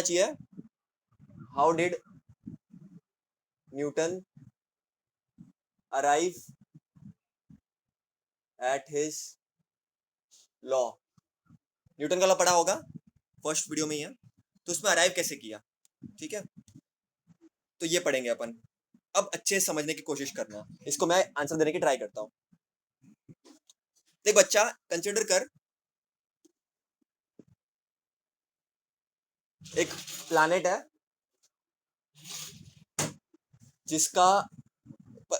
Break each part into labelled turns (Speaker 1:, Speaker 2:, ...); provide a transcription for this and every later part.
Speaker 1: चाहिए, how did Newton arrive at his law. Newton का law पढ़ा होगा, फर्स्ट वीडियो में ही है, तो उसमें अराइव कैसे किया, ठीक है, तो ये पढ़ेंगे अपन। अब अच्छे से समझने की कोशिश करना, इसको मैं आंसर देने की ट्राई करता हूँ। देख बच्चा, कंसिडर कर एक प्लैनेट है जिसका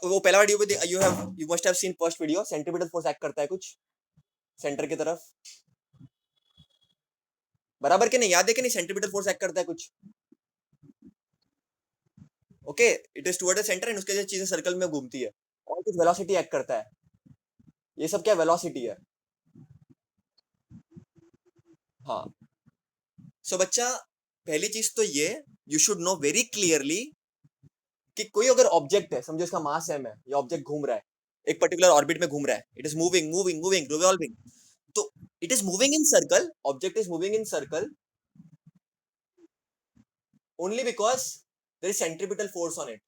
Speaker 1: वो पहला video you must have seen first video, centripetal force act करता है कुछ सेंटर की तरफ, बराबर के नहीं, याद है कि नहीं, सेंट्रीपिटल फोर्स एक्ट करता है कुछ, okay, it is toward the centre and उसके जो चीजें सर्कल में घूमती है और कुछ वेलोसिटी एक्ट करता है, ये सब क्या वेलोसिटी है। हाँ, सो बच्चा पहली चीज तो ये, you should know very clearly कि कोई अगर ऑब्जेक्ट है, समझो इसका मास m है, ये ऑब्जेक्ट घूम रहा है एक पर्टिकुलर ऑर्बिट में घूम रहा है, it is moving moving moving revolving, तो it is moving in circle, object is moving in circle only because there is centripetal force on it।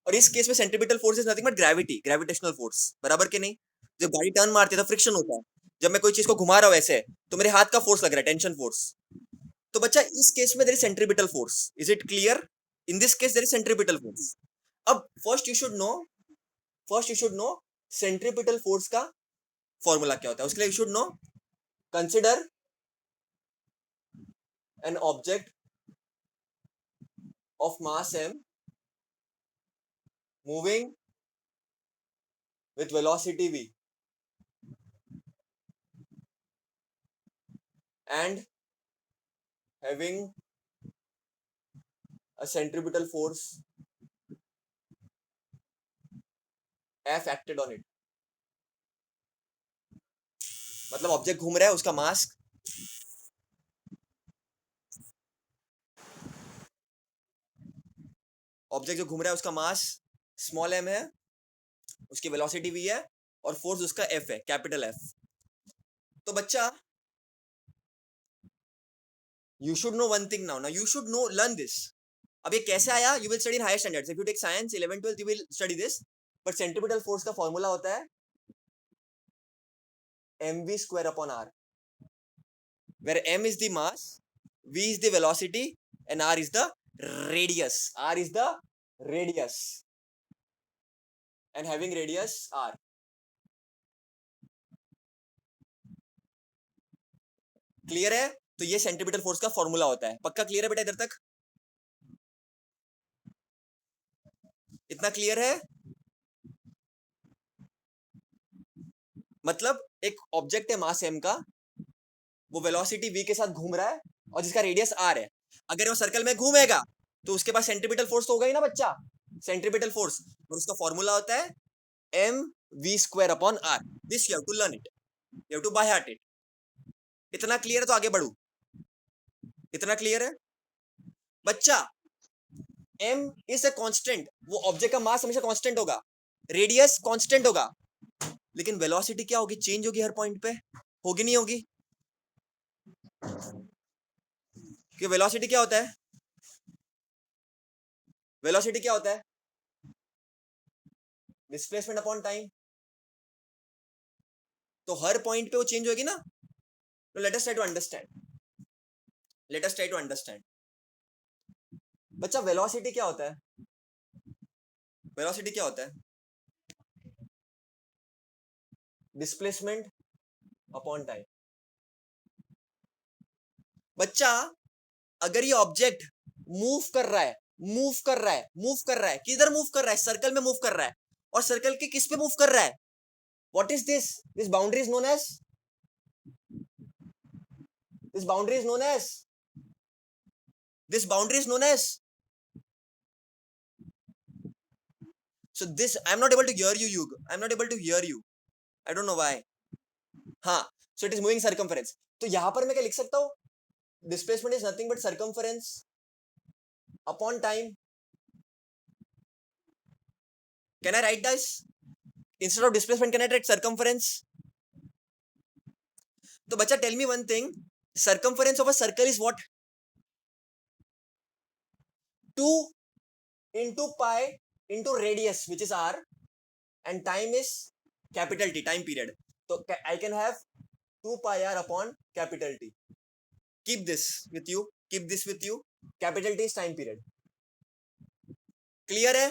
Speaker 1: और इस केस में centripetal force is nothing but gravity, gravitational force, बराबर के नहीं। जब गाड़ी turn मारती है तो फ्रिक्शन होता है, जब मैं कोई चीज को घुमा रहा हूं ऐसे तो मेरे हाथ का फोर्स लग रहा है, टेंशन फोर्स। तो बच्चा इस केस में there is centripetal force, is it clear? In this case there is centripetal force. अब first you should know centripetal force का फॉर्मूला क्या होता है, उसके लिए you should know, consider an object of mass m moving with velocity v and having a centripetal force F acted on it। मतलब object घूम रहा है, उसका मास ऑब्जेक्ट जो घूम रहा है उसका मास स्मॉल m है, उसकी वेलोसिटी v है और फोर्स उसका F है, कैपिटल F। तो बच्चा you should know one thing now you should know learn this. अब ये कैसे आया, you will study in higher standards, if you take science 11 12 you will study this, but centripetal force का formula होता है mv square upon r, where m is the mass, v is the velocity and r is the radius and having radius r। Clear है? तो ये centripetal force का formula होता है, पक्का क्लियर है बेटा इधर तक? इतना क्लियर है? मतलब एक ऑब्जेक्ट है मास m का, वो वेलोसिटी v के साथ घूम रहा है और जिसका रेडियस r है, अगर वो सर्कल में घूमेगा तो उसके पास सेंट्रीपिटल फोर्स तो होगा ही ना बच्चा, सेंट्रीपिटल फोर्स, और उसका फॉर्मूला होता है m v square upon r। This you have to learn it, you have to by heart it. इतना क्लियर है तो आगे बढ़ू, इतना क्लियर है बच्चा? m इज अ कांस्टेंट, वो ऑब्जेक्ट का मास हमेशा कांस्टेंट होगा, रेडियस कांस्टेंट होगा, लेकिन वेलोसिटी क्या होगी, चेंज होगी हर पॉइंट पे, होगी नहीं होगी? कि वेलोसिटी क्या होता है, वेलोसिटी क्या होता है, डिस्प्लेसमेंट अपॉन टाइम, तो हर पॉइंट पे वो चेंज होगी ना। तो let us try to understand, let us try to understand. बच्चा वेलोसिटी क्या होता है, वेलोसिटी क्या होता है, डिस्प्लेसमेंट अपॉन टाइम। बच्चा अगर ये ऑब्जेक्ट मूव कर रहा है, मूव कर रहा है, मूव कर रहा है, किधर मूव कर रहा है, सर्कल में मूव कर रहा है, और सर्कल के किस पे मूव कर रहा है, what is this, this boundary is known as, this boundary is known as, this boundary is known as, so this I'm not able to hear you Yug, I'm not able to hear you, I don't know why। हाँ, so it is moving circumference, तो यहां पर मैं क्या लिख सकता हूं, displacement is nothing but circumference upon time। can I write this, instead of displacement can I write circumference? तो बच्चा tell me one thing, circumference of a circle is what? 2 into pi into radius which is r, and time is capital T, time period. So I can have 2 pi r upon capital T. Keep this with you, keep this with you. Capital T is time period. Clear है?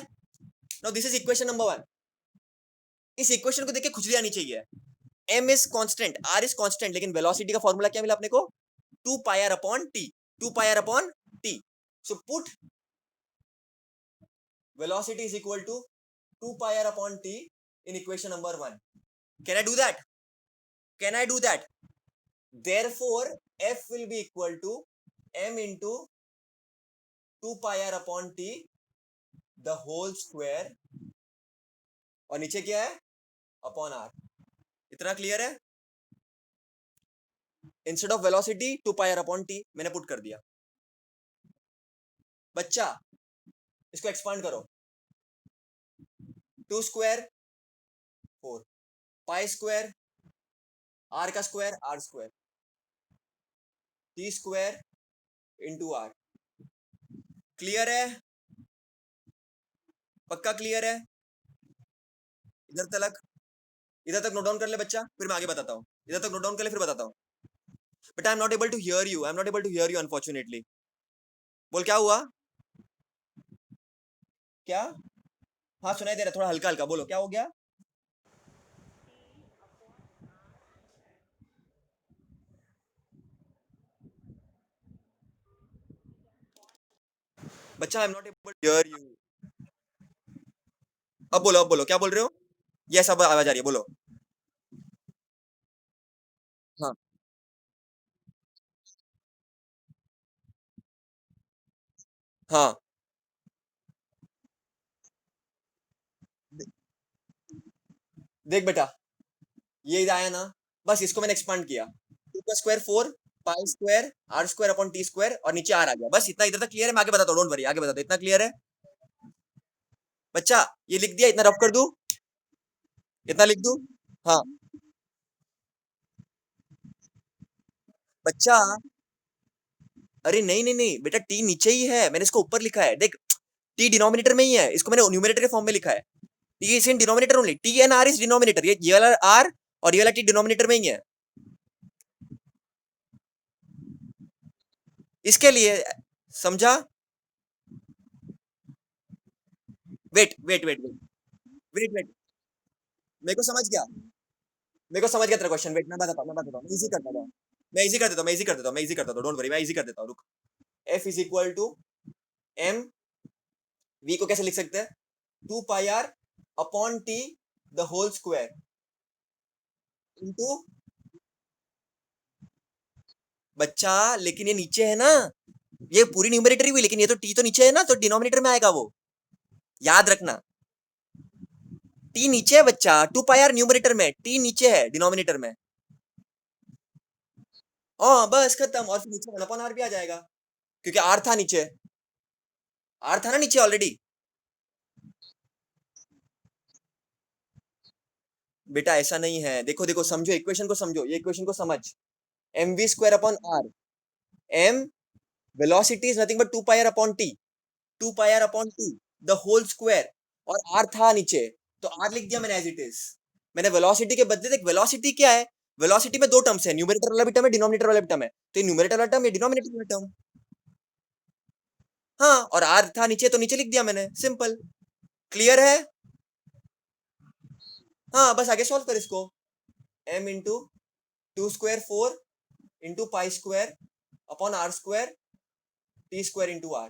Speaker 1: Now this is equation number 1. इस equation को देख के खुजली आनी चाहिए. m is constant, r is constant, लेकिन velocity का फॉर्मूला क्या मिला अपने को? 2 pi r upon t, 2 pi r upon t. So put velocity is equal to 2 pi r upon t in equation number 1. Can I do that? Can I do that? Therefore f will be equal to m into 2 pi r upon t the whole square, और नीचे क्या है? Upon r. इतना clear है? Instead of velocity 2 pi r upon t मैंने put कर दिया. बच्चा इसको एक्सपांड करो. 2 स्क्वायर 4, पाई स्क्वायर r का square r square, t square into r. Clear है? पक्का क्लियर है? इधर तक नोट डाउन कर ले बच्चा, फिर मैं आगे बताता हूँ. इधर तक नोट डाउन कर ले, फिर बताता हूँ. But I am not able to hear you, I am not able to hear you unfortunately. बोल क्या हुआ? क्या? हाँ सुनाई दे रहा, थोड़ा हल्का हल्का बोलो, क्या हो गया? बच्चा I am not able to hear you. अब बोलो क्या बोल रहे हो? यस अब आवाज आ रही है, बोलो. हाँ हाँ. देख बेटा, ये इधर आया ना, बस इसको मैंने एक्सपांड किया. 2 का square 4, pi square r square upon t square, और नीचे r आ गया. बस इतना. इधर तक क्लियर है? मैं आगे बताता हूँ, डोंट वरी, आगे बताता हूँ. इतना क्लियर है बच्चा? ये लिख दिया, इतना रफ कर दूं? इतना लिख दूं? हाँ बच्चा. अरे नहीं नहीं नहीं बेटा, t नीचे ही है, मैंने इसको ऊपर लिखा है. देख, t डिनोमिनेटर में ही है, इसको मैंने न्यूमरेटर के फॉर्म में लिखा है. t is in denominator only, t and r is denominator. ये वाला r और ये वाला t डिनोमिनेटर में ही है. इसके लिए समझा? Wait wait wait wait wait wait, मेरे को समझ गया, मेरे को समझ गया तेरा क्वेश्चन. वेट मैं बताता हूँ, मैं इजी करता हूँ. मैं इजी करता हूँ, डोंट वरी, मैं इजी कर देता हूँ, रुक. f is equal to m, v को कैसे लिख सकते हैं? 2 pi r upon t the whole square into. बच्चा लेकिन ये नीचे है ना, ये पूरी न्यूमरेटर हुई, लेकिन ये तो t तो नीचे है ना, तो डिनोमिनेटर में आएगा वो, याद रखना. t नीचे है बच्चा, 2 पाई r न्यूमरेटर में, t नीचे है डिनोमिनेटर में. हाँ बस खत्म. और फिर नीचे 1 अपॉन r भी आ जाएगा, क्योंकि r था नीचे, r था ना नीचे ऑलरेडी. बेटा ऐसा नहीं है, देखो देखो समझो, इक्वेशन को समझो, ये इक्वेशन को समझ. mv square upon r, m velocity is nothing but 2 pi r upon t, 2 pi r upon t the whole square, और r था नीचे, तो r लिख दिया मैंने एज इट इज. मैंने वेलोसिटी के बदले, देख वेलोसिटी क्या है, वेलोसिटी में दो टर्म्स है, न्यूमरेटर वाला भी टर्म है, डिनोमिनेटर वाला भी टर्म है. तो ये न्यूमरेटर वाला टर्म, ये डिनोमिनेटर वाला टर्म. हाँ, और r था नीचे, तो नीचे लिख दिया मैंने, सिंपल. क्लियर है? हाँ बस आगे सॉल्व कर इसको. m into 2 square 4 into pi square upon r square t square into r.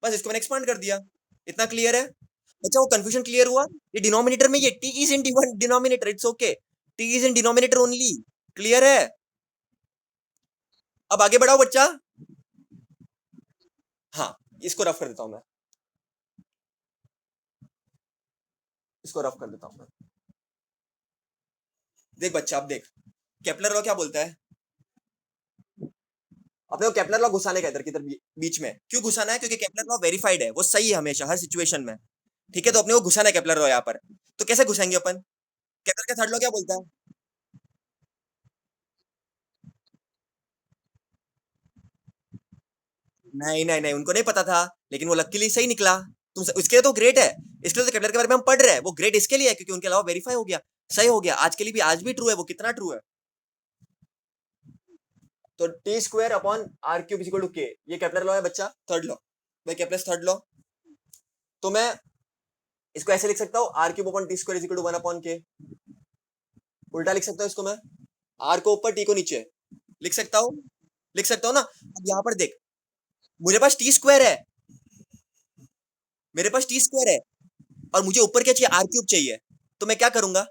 Speaker 1: बस इसको मैंने एक्सपांड कर दिया. इतना क्लियर है? अच्छा वो कंफ्यूजन क्लियर हुआ? ये डिनोमिनेटर में, ये t is in denominator, it's okay, t is in denominator only. Clear है? अब आगे बढ़ाओ बच्चा. हाँ इसको रफ कर देता हूं मैं, इसको रफ कर देता हूं मैं. देख बच्चा, अब देख, केपलर लॉ क्या बोलता है? अपने को केपलर लॉ घुसाने का इधर किधर बीच में. क्यों घुसाना है? क्योंकि केपलर लॉ वेरीफाइड है, वो सही है हमेशा हर सिचुएशन में. ठीक है, तो अपने को घुसाना है केपलर लॉ यहाँ पर. तो कैसे घुसाएंगे अपन? केपलर का थर्ड लॉ क्या बोलता है? नहीं नहीं नहीं, उनको नहीं पता था, लेकिन वो लकीली सही निकला। उसके लिए तो ग्रेट है, इसलिए तो केपलर के बारे में हम पढ़ रहे हैं। वो ग्रेट इसके लिए है क्योंकि उनके अलावा वेरीफाई हो गया, सही हो गया। आज के लिए भी, आज भी ट्रू है वो। कितना ट्रू है? तो T square upon R cube is equal to K, ये केपलर लॉ है बच्चा, थर्ड लॉ। भाई केपलर थर्ड लॉ। तो मैं इसको ऐसे लिख सकता हूँ, R cube upon T square is equal to one upon K. उल्टा लिख सकता हूँ इसको मैं, आर को ऊपर टी को नीचे। लिख सकता हूँ, लिख सकता हूँ ना। अब यहाँ पर देख, मेरे पास टी स्क्वायर है, मेरे पास टी स्क्वायर है, और मुझे ऊपर क्या चाहिए? आर क्यूब चाहिए। तो मैं क्या करूंगा?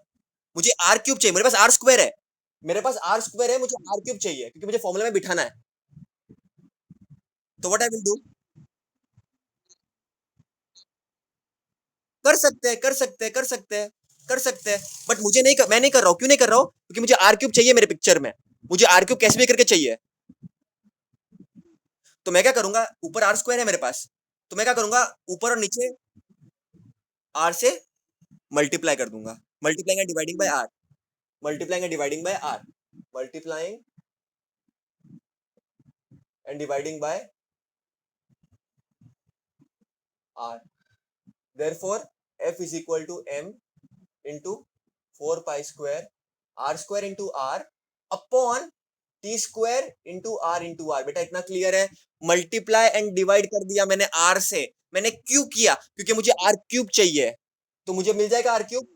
Speaker 1: मुझे आर क्यूब चाहिए, मेरे पास आर स्क्वायर है, मेरे पास आर स्क्वायर है, मुझे आर क्यूब चाहिए क्योंकि मुझे फॉर्मूला में बिठाना है। तो व्हाट आई विल डू, कर सकते हैं, कर सकते हैं, कर सकते हैं, कर सकते हैं। बट मुझे नहीं मैं नहीं कर रहा हूँ। क्यों नहीं कर रहा हूँ? क्योंकि मुझे आर क्यूब चाहिए मेरे पिक्चर में। मुझे आर क्यूब कैसे भी करके चाहिए। तो मैं क्या करूंगा, ऊपर आर स्क्वायर है मेरे पास, तो मैं क्या करूंगा, ऊपर और नीचे आर से मल्टीप्लाई कर दूंगा। Multiplying and dividing by R, multiplying and dividing by R, multiplying and dividing by R. Therefore, f is equal to m into 4 pi square r square into r upon t square into r into r। बेटा इतना clear है? Multiply and divide कर दिया मैंने r से। मैंने क्यों किया? क्योंकि मुझे r क्यूब चाहिए। तो मुझे मिल जाएगा r cube,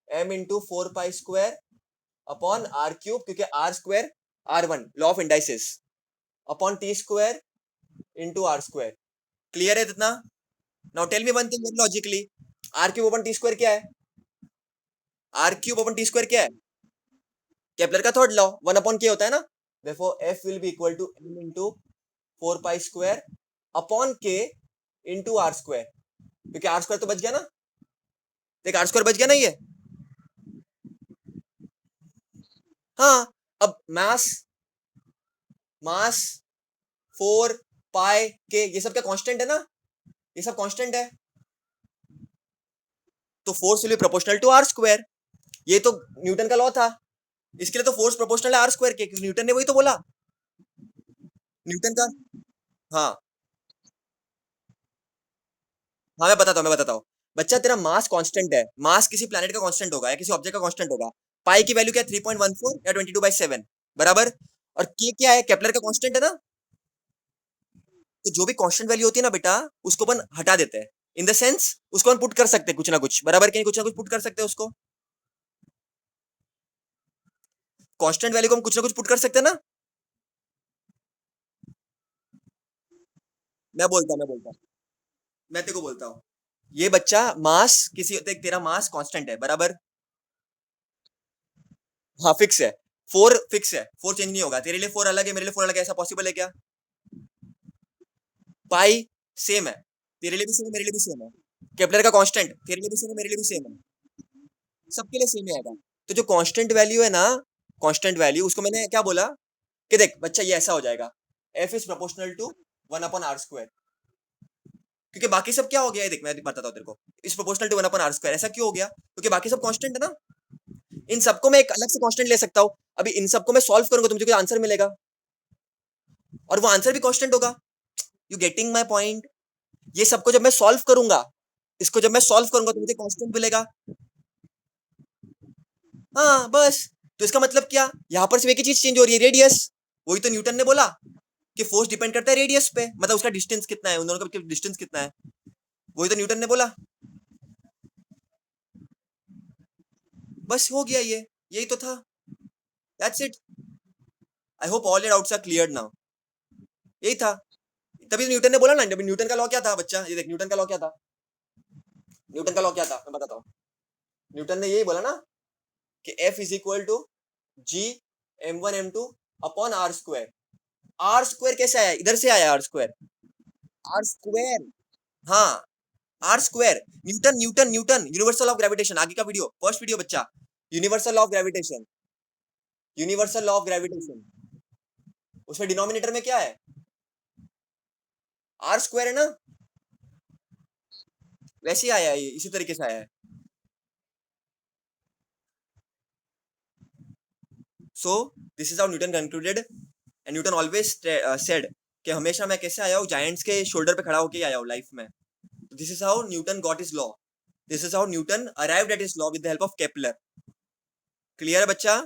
Speaker 1: m into 4 pi square upon r cube, क्योंकि r square r1, law of indices, upon t square into r square. Clear है इतना? Now tell me one thing very logically, R cube upon T square क्या है? R cube upon T square क्या है? Kepler का third law, one upon के होता है ना। Therefore F will be equal to M into 4 pi square upon K into R square, क्योंकि आर स्क्वायर तो बच गया ना। देख आर स्क्वायर बच गया ना ये। हाँ, अब मास, मास 4 पाई के, ये सब क्या कांस्टेंट है ना, ये सब कांस्टेंट है। तो force will be proportional to R square, ये तो न्यूटन का लॉ था। इसके लिए तो फोर्स प्रोपोर्शनल है आर स्क्वायर के, क्योंकि न्यूटन ने वही तो बोला, न्यूटन का। हाँ हाँ, मैं बताता हूँ। बच्चा तेरा मास कांस्टेंट है, मास किसी प्लेनेट का कांस्टेंट होगा या किसी ऑब्जेक्ट का कांस्टेंट होगा। पाई की वैल्यू क्या है? 3.14 या 22/7, बराबर। और के क्या है? केपलर का कांस्टेंट है ना। तो जो भी कांस्टेंट वैल्यू होती है ना बेटा, उसको अपन हटा देते हैं। इन द सेंस उसको अपन पुट कर सकते हैं कुछ ना कुछ, बराबर कि नहीं? कुछ ना कुछ पुट कर सकते हैं उसको। कांस्टेंट वैल्यू को हम कुछ ना कुछ पुट कर सकते हैं ना। मैं बोलता हूँ मैं तेरे को बोलता हूँ। ये बच्चा मास किसी, देख तेरा मास कांस्टेंट है, बराबर। हाँ फिक्स है, फोर फिक्स है, फोर चेंज नहीं होगा। तेरे लिए फोर अलग है, मेरे लिए फोर अलग है, ऐसा पॉसिबल है क्या? पाई सेम है, तेरे लिए भी सेम है, मेरे लिए भी सेम है। केपलर का कांस्टेंट तेरे लिए भी सेम है, मेरे लिए भी सेम है, सबके लिए सेम ही आएगा। तो जो कांस्टेंट वैल्यू है ना, कांस्टेंट वैल्यू, उसको मैंने क्या बोला कि देख बच्चा ये ऐसा हो जाएगा, F is proportional to one upon R square. क्योंकि बाकी सब क्या हो गया है, देख मैं बताता हूँ तेरे को। इस proportional to one upon R square ऐसा क्यों हो गया? क्योंकि बाकी सब कांस्टेंट है ना। इन सबको मैं एक अलग से कांस्टेंट ले सकता हूँ। अभी इन सबको मैं सॉल्व करूंगा तो मुझे कोई आंसर मिलेगा, और वो आंसर भी कांस्टेंट होगा। You getting my point? ये सबको जब मैं सॉल्व करूंगा, इसको जब मैं सॉल्व करूंगा तो मुझे कांस्टेंट मिलेगा। हाँ बस। तो इसका मतलब क्या, यहां पर सिर्फ एक ही चीज चेंज हो रही है, रेडियस। वही तो न्यूटन ने बोला कि फोर्स डिपेंड करता है रेडियस पे, मतलब उसका डिस्टेंस कितना है, उन दोनों का डिस्टेंस कितना है। वही तो न्यूटन ने बोला। बस हो गया ये, यही तो था। That's it. I hope all your doubts are clear now. यही था। तभी तो न्यूटन ने बोला ना, जब न्यूटन का लॉ क्या था बच्चा, ये देख न्यूटन का लॉ क्या था। न्यूटन का लॉ क्या था मैं बताता हूँ। न्यूटन ने यही बोला ना कि F is equal to G m1 m2 upon R square. R square कैसे आया? इधर से आया आर स्क्वायर। आर स्क्वायर, हाँ, R square. Newton Newton Newton universal of gravitation, आगे का वीडियो, फर्स्ट वीडियो बच्चा। Universal of gravitation, universal law of gravitation. उसमें डिनोमिनेटर में क्या है? आर स्क्वायर है ना। वैसे ही आया है ये, इसी तरीके से आया है। So this is how Newton concluded, and Newton always said कि हमेशा मैं कैसे आया हूँ, जायंट्स के शोल्डर पे खड़ा होके आया हूँ लाइफ में. This is how Newton got his law. This is how Newton arrived at his law with the help of Kepler. Clear है बच्चा?